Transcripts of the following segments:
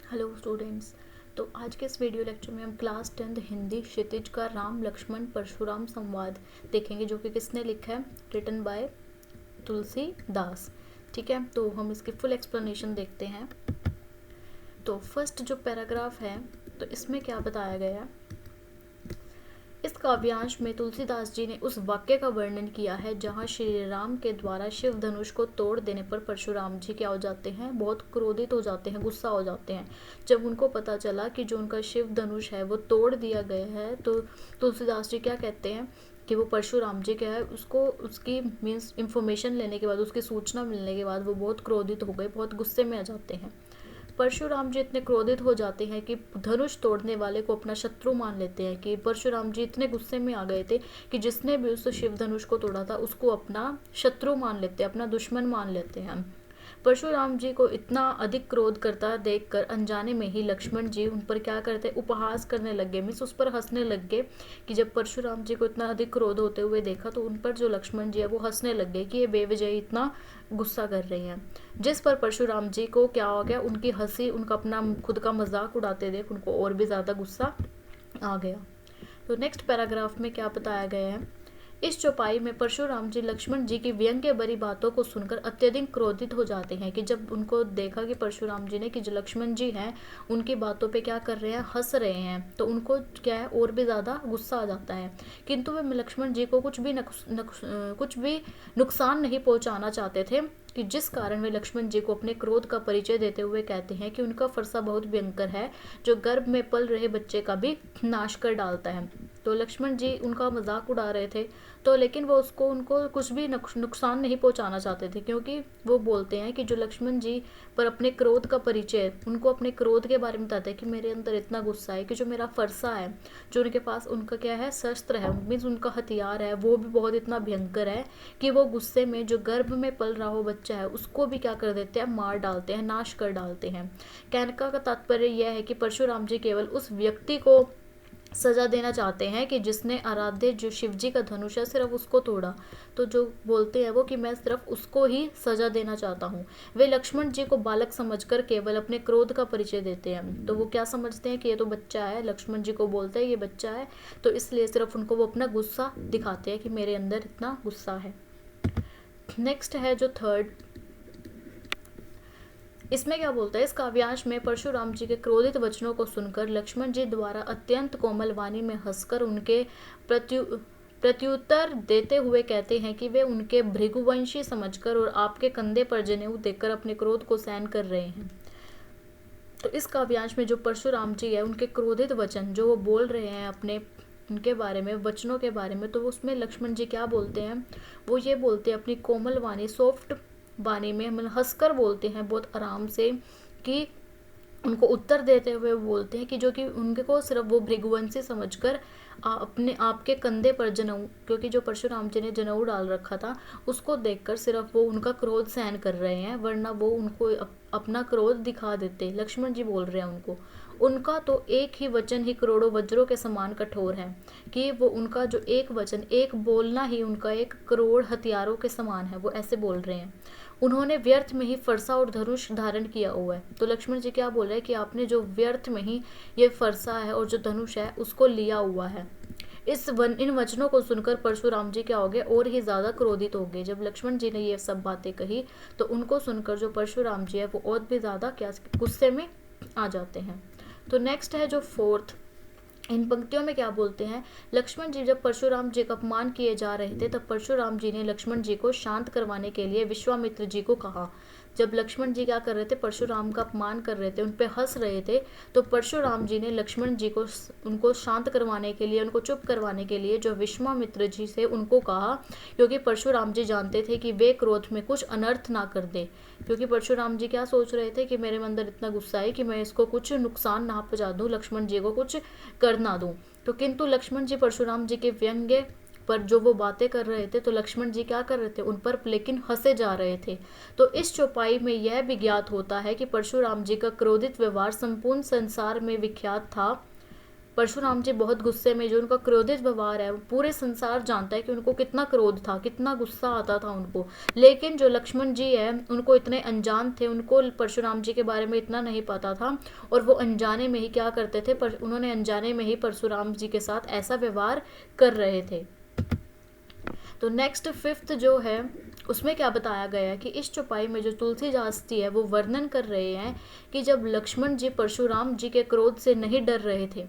Hello students. तो आज के इस वीडियो लेक्चर में हम क्लास 10th हिंदी क्षितिज का राम लक्ष्मण परशुराम संवाद देखेंगे, जो कि किसने लिखा है, रिटन बाय तुलसीदास। ठीक है, तो हम इसकी फुल एक्सप्लेनेशन देखते हैं। तो फर्स्ट जो पैराग्राफ है, तो इसमें क्या बताया गया है। इस काव्यांश में तुलसीदास जी ने उस वाक्य का वर्णन किया है जहाँ श्री राम के द्वारा शिव धनुष को तोड़ देने पर परशुराम जी क्या हो जाते हैं, बहुत क्रोधित हो जाते हैं, गुस्सा हो जाते हैं। जब उनको पता चला कि जो उनका शिव धनुष है वो तोड़ दिया गया है, तो तुलसीदास जी क्या कहते हैं कि वो परशुराम जी क्या है, उसको उसकी मीन्स इंफॉर्मेशन लेने के बाद, उसकी सूचना मिलने के बाद वो बहुत क्रोधित हो गए, बहुत गुस्से में आ जाते हैं। परशुराम जी इतने क्रोधित हो जाते हैं कि धनुष तोड़ने वाले को अपना शत्रु मान लेते हैं। कि परशुराम जी इतने गुस्से में आ गए थे कि जिसने भी उस शिव धनुष को तोड़ा था उसको अपना शत्रु मान लेते हैं, अपना दुश्मन मान लेते हैं। परशुराम जी को इतना अधिक क्रोध करता देखकर अनजाने में ही लक्ष्मण जी उन पर क्या करते, उपहास करने लगे, मीन्स उस पर हंसने लग गए। कि जब परशुराम जी को इतना अधिक क्रोध होते हुए देखा तो उन पर जो लक्ष्मण जी है वो हंसने लग गए कि ये बेवजह इतना गुस्सा कर रहे हैं। जिस पर परशुराम जी को क्या हो गया, उनकी हंसी, उनका अपना खुद का मजाक उड़ाते देख उनको और भी ज़्यादा गुस्सा आ गया। तो नेक्स्ट पैराग्राफ में क्या बताया गया है। इस चौपाई में परशुराम जी लक्ष्मण जी की व्यंग्य भरी बातों को सुनकर अत्यधिक क्रोधित हो जाते हैं। कि जब उनको देखा कि परशुराम जी ने कि जो लक्ष्मण जी हैं उनकी बातों पे क्या कर रहे हैं, हंस रहे हैं, तो उनको क्या है और भी ज़्यादा गुस्सा आ जाता है। किंतु वे लक्ष्मण जी को कुछ भी नुकसान नहीं पहुंचाना चाहते थे। कि जिस कारण वे लक्ष्मण जी को अपने क्रोध का परिचय देते हुए कहते हैं कि उनका फरसा बहुत भयंकर है, जो गर्भ में पल रहे बच्चे का भी नाश कर डालता है। तो लक्ष्मण जी उनका मजाक उड़ा रहे थे, तो लेकिन वो उनको कुछ भी नुकसान नहीं पहुंचाना चाहते थे, क्योंकि वो बोलते हैं कि जो लक्ष्मण जी पर अपने क्रोध का परिचय, उनको अपने क्रोध के बारे में बताते हैं कि मेरे अंदर इतना गुस्सा है कि जो मेरा फरसा है, जो उनके पास उनका क्या है, शस्त्र है, मीन्स उनका हथियार है, वो भी बहुत इतना भयंकर है कि वो गुस्से में जो गर्भ में पल रहा हो बच्चा है उसको भी क्या कर देते हैं, मार डालते हैं, नाश कर डालते हैं। कहने का तात्पर्य यह है कि परशुराम जी केवल उस व्यक्ति को सजा देना चाहते हैं कि जिसने आराध्य जो शिवजी का धनुष है सिर्फ उसको तोड़ा। तो जो बोलते हैं वो कि मैं सिर्फ उसको ही सजा देना चाहता हूँ। वे लक्ष्मण जी को बालक समझकर केवल अपने क्रोध का परिचय देते हैं। तो वो क्या समझते हैं कि ये तो बच्चा है, लक्ष्मण जी को बोलते हैं ये बच्चा है, तो इसलिए सिर्फ उनको वो अपना गुस्सा दिखाते हैं कि मेरे अंदर इतना गुस्सा है। नेक्स्ट है जो थर्ड, इसमें क्या बोलता है, इस काव्यांश में परशुराम जी के क्रोधित वचनों को सुनकर लक्ष्मण जी द्वारा अत्यंत कोमल वाणी में हंसकर उनके प्रत्युत्तर देते हुए कहते हैं कि वे उनके भृगुवंशी समझकर और आपके कंधे पर जनेऊ देकर अपने क्रोध को सहन कर रहे हैं। तो इस काव्यांश में जो परशुराम जी है उनके क्रोधित वचन जो वो बोल रहे हैं अपने उनके बारे में, वचनों के बारे में, तो उसमें लक्ष्मण जी क्या बोलते हैं, वो ये बोलते हैं अपनी कोमल वाणी, सॉफ्ट वाणी में, मतलब हंसकर बोलते हैं बहुत आराम से, कि उनको उत्तर देते हुए बोलते हैं कि जो कि उनके को सिर्फ वो भृगुवंशी समझकर अपने आपके कंधे पर जनेऊ, क्योंकि जो परशुराम जी ने जनेऊ डाल रखा था उसको देखकर सिर्फ वो उनका क्रोध सहन कर रहे हैं, वरना वो उनको अपना क्रोध दिखा देते। लक्ष्मण जी बोल रहे हैं उनको, उनका तो एक ही वचन ही करोड़ों वज्रों के समान कठोर है। कि वो उनका जो एक वचन, एक बोलना ही उनका एक करोड़ हथियारों के समान है, वो ऐसे बोल रहे हैं। उन्होंने व्यर्थ में ही फरसा और धनुष धारण किया हुआ है। तो लक्ष्मण जी क्या बोल रहे हैं कि आपने जो व्यर्थ में ही ये फरसा है और जो धनुष है उसको लिया हुआ है। इन वचनों को सुनकर परशुराम जी क्या हो गए, और ही ज्यादा क्रोधित हो गए। जब लक्ष्मण जी ने ये सब बातें कही तो उनको सुनकर जो परशुराम जी है वो और भी ज्यादा क्या गुस्से में आ जाते हैं। तो नेक्स्ट है जो फोर्थ, इन पंक्तियों में क्या बोलते हैं, लक्ष्मण जी जब परशुराम जी का अपमान किए जा रहे थे तब परशुराम जी ने लक्ष्मण जी को शांत करवाने के लिए विश्वामित्र जी को कहा। जब लक्ष्मण जी क्या कर रहे थे, परशुराम का अपमान कर रहे थे, उन पे हंस रहे थे, तो परशुराम जी ने लक्ष्मण जी को उनको शांत करवाने के लिए, उनको चुप करवाने के लिए जो विश्वामित्र जी से उनको कहा, क्योंकि परशुराम जी जानते थे कि वे क्रोध में कुछ अनर्थ ना कर दे। क्योंकि परशुराम जी क्या सोच रहे थे कि मेरे अंदर इतना गुस्सा है कि मैं इसको कुछ नुकसान ना पहुंचा दूं, लक्ष्मण जी को कुछ कर ना दूं। तो किंतु लक्ष्मण जी परशुराम जी के व्यंग्य पर जो वो बातें कर रहे थे, तो लक्ष्मण जी क्या कर रहे थे, उन पर लेकिन हंसे जा रहे थे। तो इस चौपाई में यह भी ज्ञात होता है कि परशुराम जी का क्रोधित व्यवहार संपूर्ण संसार में विख्यात था। परशुराम जी बहुत गुस्से में, जो उनका क्रोधित व्यवहार है, पूरे संसार जानता है कि उनको कितना क्रोध था, कितना गुस्सा आता था उनको। लेकिन जो लक्ष्मण जी है उनको इतने अनजान थे, उनको परशुराम जी के बारे में इतना नहीं पता था, और वो अनजाने में ही क्या करते थे, उन्होंने अनजाने में ही परशुराम जी के साथ ऐसा व्यवहार कर रहे थे। तो नेक्स्ट 5th जो है उसमें क्या बताया गया है कि इस चौपाई में जो तुलसीदास जी है वो वर्णन कर रहे हैं कि जब लक्ष्मण जी परशुराम जी के क्रोध से नहीं डर रहे थे,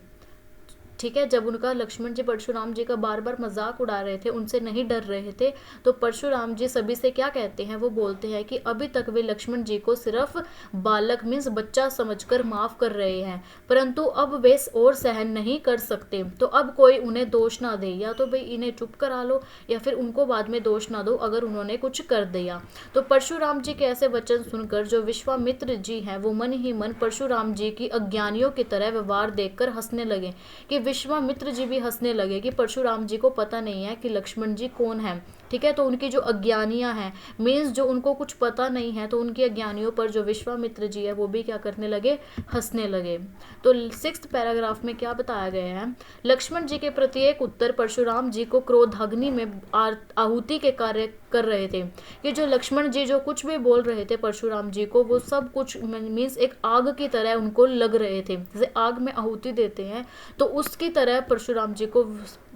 ठीक है, जब उनका लक्ष्मण जी परशुराम जी का बार बार मजाक उड़ा रहे थे, उनसे नहीं डर रहे थे, तो परशुराम जी सभी से क्या कहते हैं, वो बोलते हैं कि अभी तक वे लक्ष्मण जी को सिर्फ बालक मीन्स बच्चा समझकर माफ कर रहे हैं, परंतु अब वे और सहन नहीं कर सकते, तो अब कोई उन्हें दोष ना दे, या तो भाई इन्हें चुप करा लो या फिर उनको बाद में दोष ना दो अगर उन्होंने कुछ कर दिया। तो परशुराम जी के ऐसे वचन सुनकर जो विश्वामित्र जी हैं वो मन ही मन परशुराम जी की अज्ञानियों की तरह व्यवहार देखकर हंसने लगे, कि विश्वामित्र जी भी हंसने लगे कि परशुराम जी को पता नहीं है कि लक्ष्मण जी कौन है, ठीक है। तो उनकी जो अज्ञानियां हैं मीन्स जो उनको कुछ पता नहीं है, तो उनकी अज्ञानियों पर जो विश्वामित्र जी है वो भी क्या करने लगे, हंसने लगे। तो 6th पैराग्राफ में क्या बताया गया है, लक्ष्मण जी के प्रत्येक उत्तर परशुराम जी को क्रोधाग्नि में आहुति के कार्य कर रहे थे, कि जो लक्ष्मण जी जो कुछ भी बोल रहे थे परशुराम जी को, वो सब कुछ मीन्स एक आग की तरह उनको लग रहे थे, जैसे आग में आहुति देते हैं तो उसकी तरह परशुराम जी को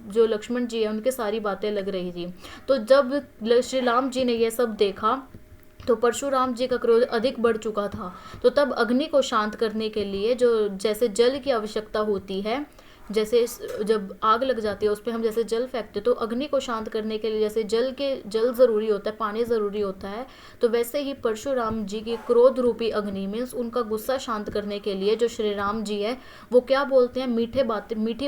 जो लक्ष्मण जी है उनके सारी बातें लग रही थी। तो जब श्री राम जी ने यह सब देखा तो परशुराम जी का क्रोध अधिक बढ़ चुका था, तो तब अग्नि को शांत करने के लिए जो जैसे जल की आवश्यकता होती है, जैसे जब आग लग जाती है उस पर हम जैसे जल फेंकते, तो अग्नि को शांत करने के लिए जैसे जल ज़रूरी होता है, पानी ज़रूरी होता है, तो वैसे ही परशुराम जी की क्रोध रूपी अग्नि मीन्स उनका गुस्सा शांत करने के लिए जो श्री राम जी है वो क्या बोलते हैं, मीठी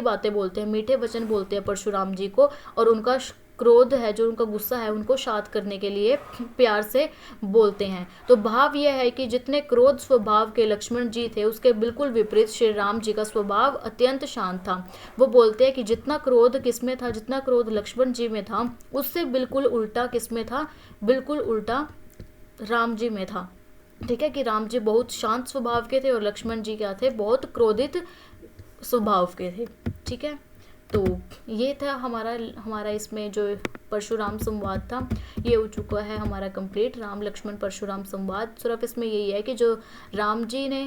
बातें बोलते हैं, मीठे वचन बोलते हैं परशुराम जी को, और उनका क्रोध है जो उनका गुस्सा है उनको शांत करने के लिए प्यार से बोलते हैं। तो भाव यह है कि जितने क्रोध स्वभाव के लक्ष्मण जी थे उसके बिल्कुल विपरीत श्री राम जी का स्वभाव अत्यंत शांत था। वो बोलते हैं कि जितना क्रोध किसमें था, जितना क्रोध लक्ष्मण जी में था, उससे बिल्कुल उल्टा किसमें था, बिल्कुल उल्टा राम जी में था, ठीक है, कि राम जी बहुत शांत स्वभाव के थे और लक्ष्मण जी क्या थे, बहुत क्रोधित स्वभाव के थे, ठीक है। तो ये था हमारा इसमें जो परशुराम संवाद था, ये हो चुका है हमारा कंप्लीट, राम लक्ष्मण परशुराम संवाद। सिर्फ इसमें यही है कि जो राम जी ने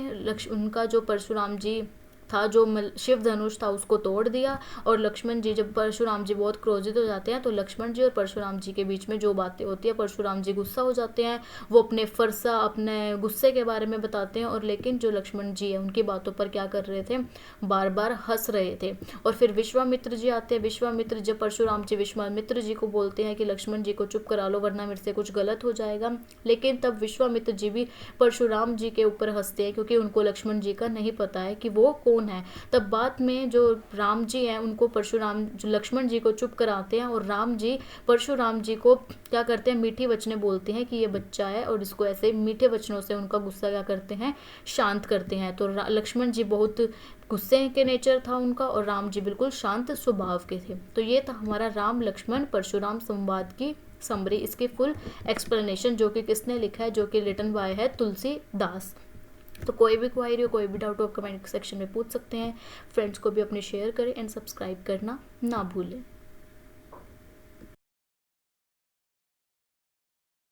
उनका जो परशुराम जी था जो शिव धनुष था उसको तोड़ दिया, और लक्ष्मण जी जब परशुराम जी बहुत क्रोधित हो जाते हैं तो लक्ष्मण जी और परशुराम जी के बीच में जो बातें होती है, परशुराम जी गुस्सा हो जाते हैं, वो अपने फरसा अपने गुस्से के बारे में बताते हैं, और लेकिन जो लक्ष्मण जी है उनकी बातों पर क्या कर रहे थे, बार बार हंस रहे थे। और फिर विश्वामित्र जी आते हैं, विश्वामित्र जब परशुराम जी विश्वामित्र जी को बोलते हैं कि लक्ष्मण जी को चुप करा लो वरना मेरे से कुछ गलत हो जाएगा, लेकिन तब विश्वामित्र जी भी परशुराम जी के ऊपर हंसते हैं क्योंकि उनको लक्ष्मण जी का नहीं पता है कि वो कौन है। तब बाद में जो राम जी हैं उनको परशुराम जो लक्ष्मण जी को चुप कराते हैं, और राम जी परशुराम जी को क्या करते हैं, मीठी वचनें बोलते हैं कि ये बच्चा है, और इसको ऐसे मीठे वचनों से उनका गुस्सा क्या करते हैं, शांत करते हैं। तो लक्ष्मण जी बहुत गुस्से के नेचर था उनका, और राम जी बिल्कुल शांत स्वभाव के थे। तो ये था हमारा राम लक्ष्मण परशुराम संवाद की समरी, इसकी फुल एक्सप्लेनेशन जो कि किसने लिखा है, जो कि रिटन बाय है तुलसीदास। तो कोई भी क्वायरी हो, कोई भी डाउट हो, आप कमेंट सेक्शन में पूछ सकते हैं। फ्रेंड्स को भी अपने शेयर करें एंड सब्सक्राइब करना ना भूलें।